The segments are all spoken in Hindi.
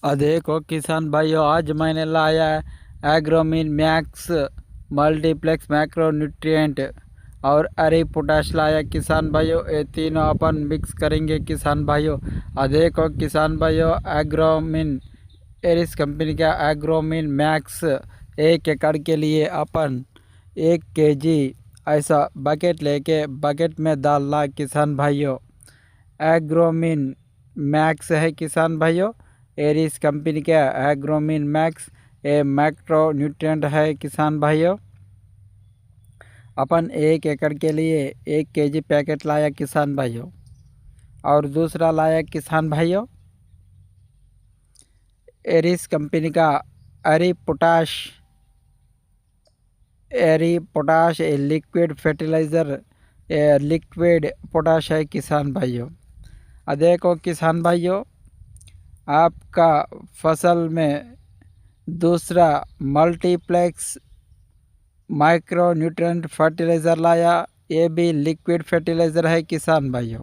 देखो किसान भाइयों, आज मैंने लाया है एग्रोमीन मैक्स मल्टीप्लेक्स मैक्रो न्यूट्रिएंट और अरे पोटाश लाया किसान भाइयों। ये तीनों अपन मिक्स करेंगे किसान भाइयों। देखो किसान भाइयों, एग्रोमीन एरिस कंपनी का एग्रोमीन मैक्स 1 एकड़ के लिए अपन 1 kg ऐसा बकेट लेके बकेट में डालना किसान भाइयों। एग्रोमीन मैक्स है किसान भाइयों, एरिस कंपनी का एग्रोमीन मैक्स ये मैक्रो न्यूट्रिएंट है किसान भाइयों। अपन 1 एकड़ के लिए 1 kg पैकेट लाया किसान भाइयों। और दूसरा लाया किसान भाइयों एरिस कंपनी का एरी पोटाश। एरी potash a liquid fertiliser, liquid potash है किसान भाइयों। देखो किसान भाइयों, आपका फसल में दूसरा मल्टीप्लेक्स माइक्रो न्यूट्रिएंट फर्टिलाइज़र लाया। ये भी लिक्विड फर्टिलाइज़र है किसान भाइयों।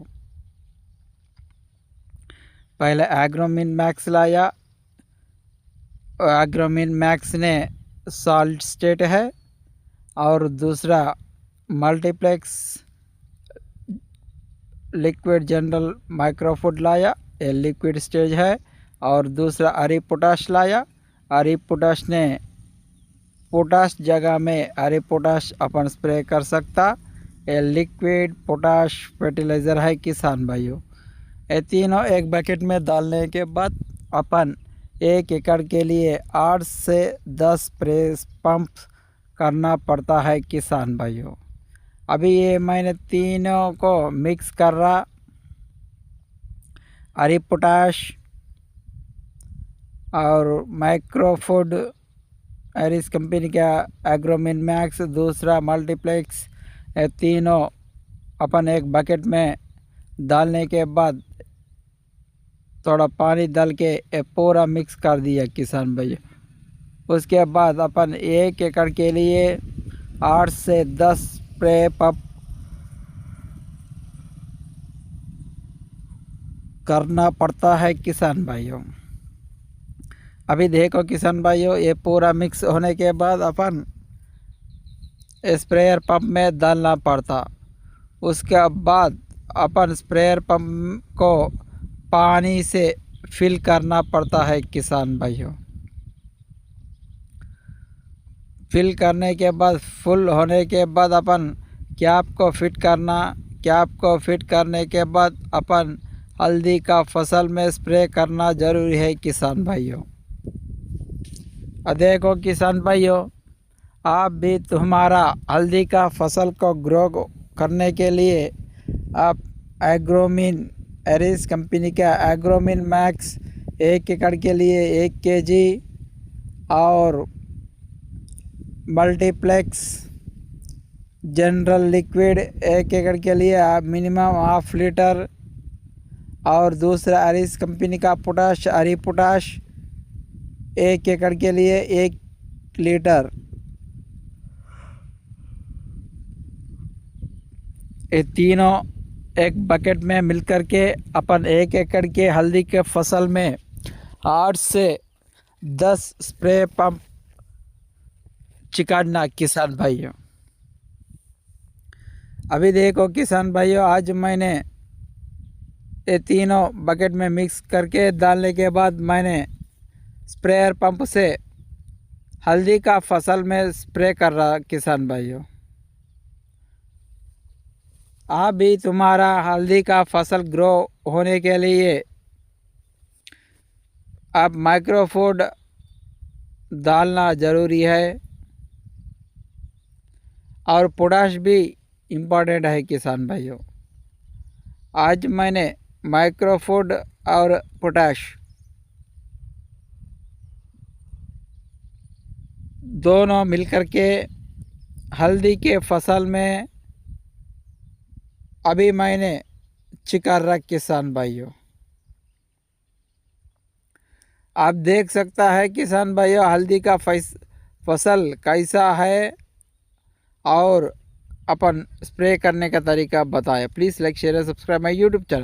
पहले एग्रोमीन मैक्स लाया। एग्रोमीन मैक्स ने सॉलिड स्टेट है और दूसरा मल्टीप्लेक्स लिक्विड जनरल माइक्रोफूड लाया, ये लिक्विड स्टेज है। और दूसरा अरी पोटाश लाया। अरी पोटाश ने पोटाश जगह में अरे पोटाश अपन स्प्रे कर सकता। ये लिक्विड पोटाश फर्टिलाइज़र है किसान भाइयों। ये तीनों एक बकेट में डालने के बाद अपन 1 एकड़ के लिए 8 से 10 स्प्रे पंप करना पड़ता है किसान भाइयों। अभी ये मैंने तीनों को मिक्स कर रहा। अरे पोटाश और माइक्रोफूड एरिस कंपनी का एग्रोमीन मैक्स, दूसरा मल्टीप्लेक्स, ये तीनों अपन एक बकेट में डालने के बाद थोड़ा पानी डाल के ये पूरा मिक्स कर दिया किसान भाई। उसके बाद अपन 1 एकड़ के लिए 8 से 10 स्प्रे पंप करना पड़ता है किसान भाइयों। अभी देखो किसान भाइयों, ये पूरा मिक्स होने के बाद अपन स्प्रेयर पंप में डालना पड़ता। उसके बाद अपन स्प्रेयर पंप को पानी से फिल करना पड़ता है किसान भाइयों। फिल करने के बाद फुल होने के बाद अपन कैप को फिट करना। कैप को फिट करने के बाद अपन हल्दी का फसल में स्प्रे करना ज़रूरी है किसान भाइयों। देखो किसान भाइयों, आप भी तुम्हारा हल्दी का फसल को ग्रो करने के लिए आप एग्रोमीन एरिस कंपनी का एग्रोमीन मैक्स 1 एकड़ के लिए 1 kg और मल्टीप्लेक्स जनरल लिक्विड 1 एकड़ के लिए आप मिनिमम 1/2 लीटर और दूसरा एरिस कंपनी का पोटाश अरी पोटाश 1 एकड़ के लिए 1 लीटर, ये तीनों एक बकेट में मिलकर के अपन 1 एकड़ के हल्दी के फसल में 8 से 10 स्प्रे पंप चिकाड़ना किसान भाइयों। अभी देखो किसान भाइयों, आज मैंने ये तीनों बकेट में मिक्स करके डालने के बाद मैंने स्प्रेयर पंप से हल्दी का फसल में स्प्रे कर रहा किसान भाइयों। आप भी तुम्हारा हल्दी का फसल ग्रो होने के लिए आप माइक्रोफूड डालना ज़रूरी है और पोटाश भी इम्पोर्टेंट है किसान भाइयों। आज मैंने माइक्रोफूड और पोटाश दोनों मिलकर के हल्दी के फसल में अभी मैंने चिकार रख किसान भाइयों। आप देख सकता है किसान भाइयों हल्दी का फसल कैसा है और अपन स्प्रे करने का तरीका बताया। Please like share subscribe my YouTube channel.